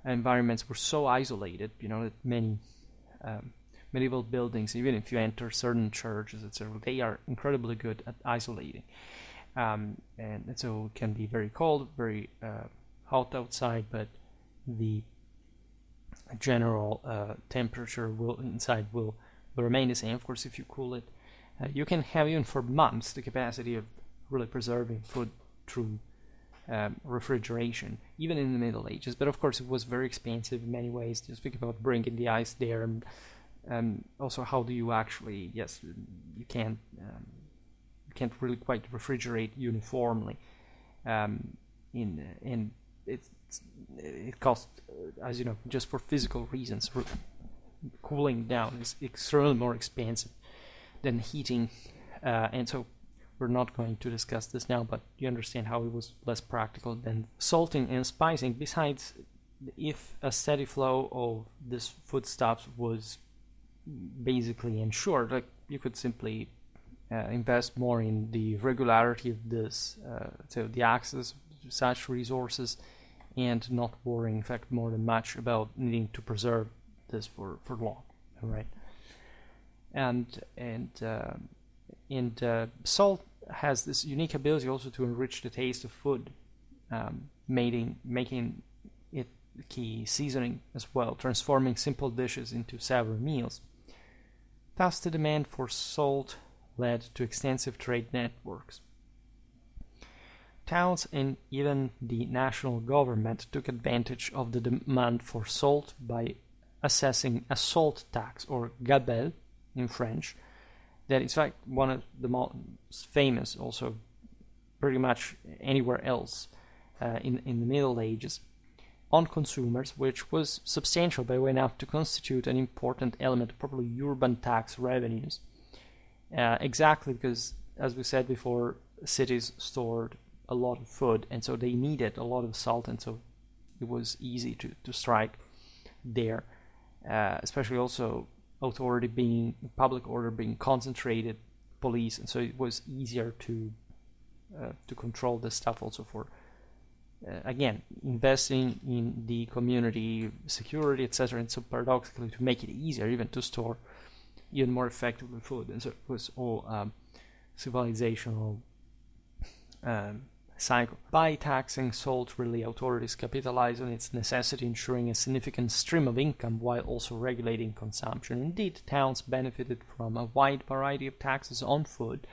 environments were so isolated, that many medieval buildings, even if you enter certain churches, etc., they are incredibly good at isolating. And so it can be very cold, very hot outside, but the general temperature inside will remain the same. Of course, if you cool it, you can have even for months the capacity of really preserving food through refrigeration, even in the Middle Ages. But of course, it was very expensive in many ways. Just think about bringing the ice there, and also how do you actually? Yes, you can't really quite refrigerate uniformly. And it costs, as you know, just for physical reasons, cooling down is extremely more expensive than heating, and so we're not going to discuss this now, but you understand how it was less practical than salting and spicing. Besides, if a steady flow of this foodstuffs was basically ensured, like you could simply invest more in the regularity of this, so the access to such resources, and not worrying, in fact, more than much about needing to preserve this for long, right? And salt has this unique ability also to enrich the taste of food, making it key seasoning as well, transforming simple dishes into savory meals. Thus, the demand for salt led to extensive trade networks. Towns and even the national government took advantage of the demand for salt by assessing a salt tax, or gabelle in French, that is, in fact, one of the most famous, also pretty much anywhere else in the Middle Ages, on consumers, which was substantial by way enough to constitute an important element of probably urban tax revenues. Exactly because, as we said before, cities stored a lot of food, and so they needed a lot of salt, and so it was easy to strike there, especially also public order being concentrated, police, and so it was easier to to control this stuff, also for again investing in the community security, etc. And so paradoxically, to make it easier even to store even more effectively food. And so it was all civilizational cycle. By taxing salt, really authorities capitalize on its necessity, ensuring a significant stream of income while also regulating consumption. Indeed, towns benefited from a wide variety of taxes on food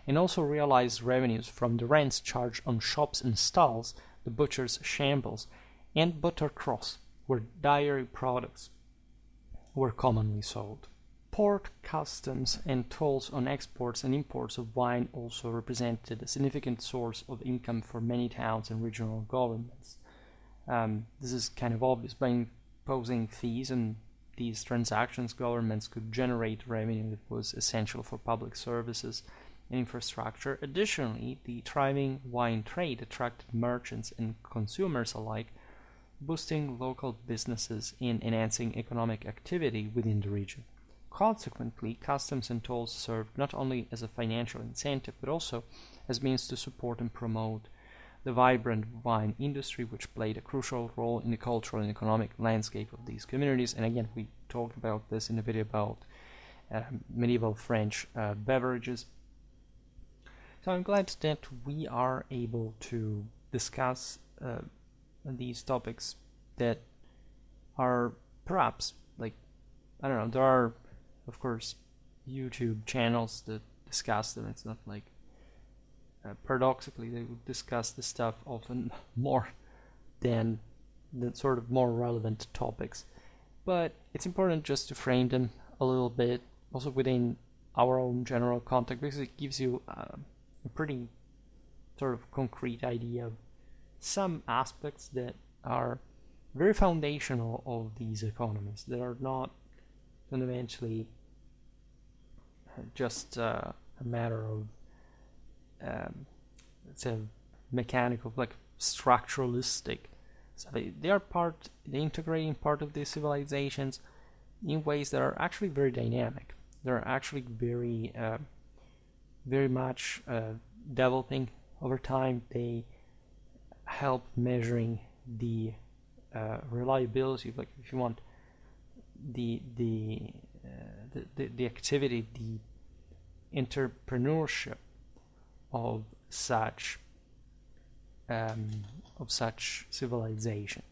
and also realized revenues from the rents charged on shops and stalls, the butcher's shambles, and butter cross, where dairy products were commonly sold. Port customs and tolls on exports and imports of wine also represented a significant source of income for many towns and regional governments. This is kind of obvious. By imposing fees on these transactions, governments could generate revenue that was essential for public services and infrastructure. Additionally, the thriving wine trade attracted merchants and consumers alike, boosting local businesses and enhancing economic activity within the region. Consequently, customs and tolls served not only as a financial incentive, but also as means to support and promote the vibrant wine industry, which played a crucial role in the cultural and economic landscape of these communities. And again, we talked about this in a video about medieval French beverages. So I'm glad that we are able to discuss these topics that are perhaps, like, I don't know, there are of course YouTube channels that discuss them. It's not like paradoxically they would discuss this stuff often more than the sort of more relevant topics, but it's important just to frame them a little bit also within our own general context, because it gives you a pretty sort of concrete idea of some aspects that are very foundational of these economies, that are not fundamentally just a matter of it's a mechanical, like structuralistic. So they are the integrating part of these civilizations in ways that are actually very dynamic. They're actually very much developing over time. They help measuring the reliability, like if you want the activity, the entrepreneurship of such civilization.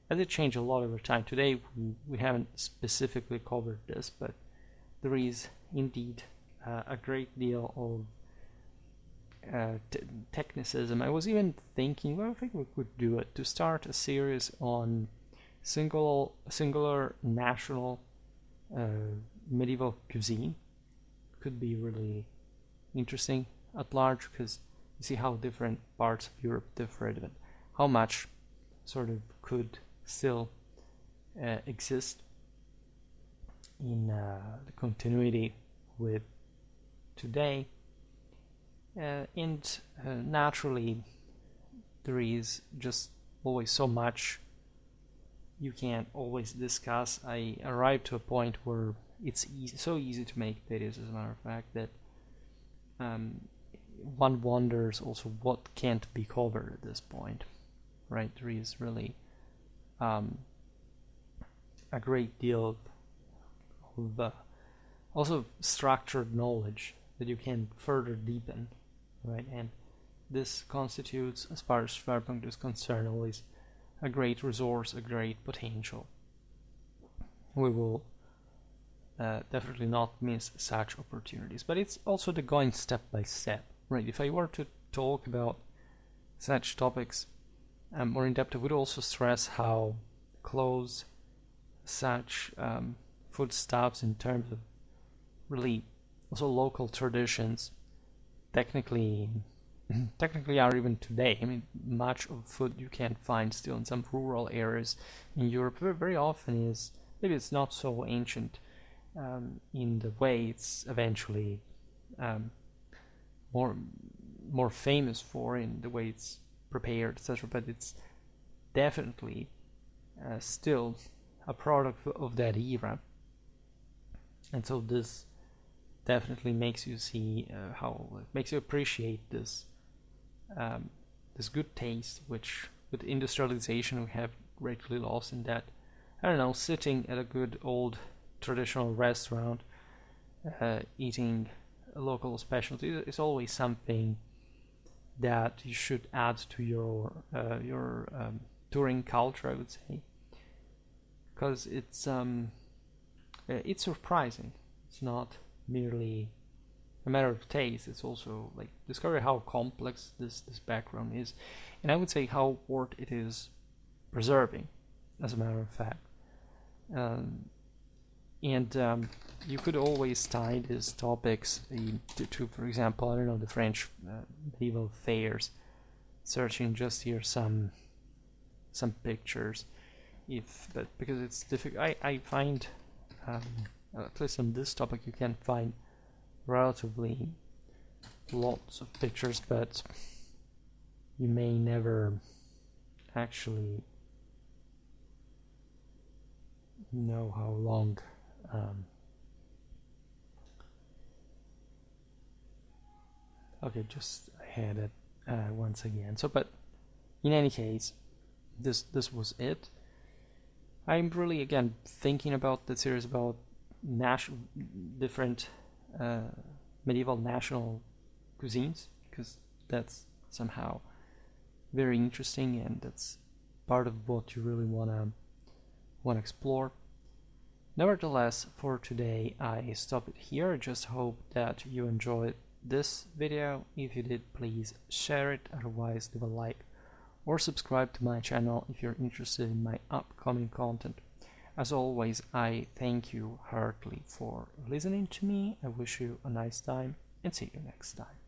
As it changed a lot over time. Today we haven't specifically covered this, but there is indeed a great deal of technicism. I was even thinking, well, I think we could do it, to start a series on singular national medieval cuisine. Could be really interesting at large, because you see how different parts of Europe differed, and how much sort of could still exist in the continuity with today. And naturally there is just always so much you can't always discuss. I arrived to a point where it's so easy to make videos, as a matter of fact, that one wonders also what can't be covered at this point, right? There is really a great deal of also structured knowledge that you can further deepen, right? And this constitutes, as far as Schwerpunkt is concerned, always a great resource, a great potential. We will definitely not miss such opportunities, but it's also the going step by step, right? If I were to talk about such topics more in depth, I would also stress how close such foodstuffs, in terms of really also local traditions, technically are even today. I mean, much of food you can find still in some rural areas in Europe very often is, maybe it's not so ancient in the way it's eventually more famous for, in the way it's prepared, etc. But it's definitely still a product of that era, and so this definitely makes you see makes you appreciate this this good taste, which with industrialization we have greatly lost. In that, I don't know, sitting at a good old traditional restaurant, eating a local specialty is always something that you should add to your touring culture, I would say, because it's surprising. It's not merely a matter of taste. It's also like discover how complex this background is, and I would say how worth it is preserving, as a matter of fact. And you could always tie these topics to, for example, I don't know, the French medieval fairs. Searching just here some pictures, but because it's difficult, I find at least on this topic you can find relatively lots of pictures, but you may never actually know how long okay, just I had it once again. So, but in any case, this was it. I'm really again thinking about the series about different medieval national cuisines, because that's somehow very interesting, and that's part of what you really wanna explore. Nevertheless, for today I stop it here. I just hope that you enjoyed this video. If you did, please share it, otherwise leave a like or subscribe to my channel if you're interested in my upcoming content. As always, I thank you heartily for listening to me. I wish you a nice time and see you next time.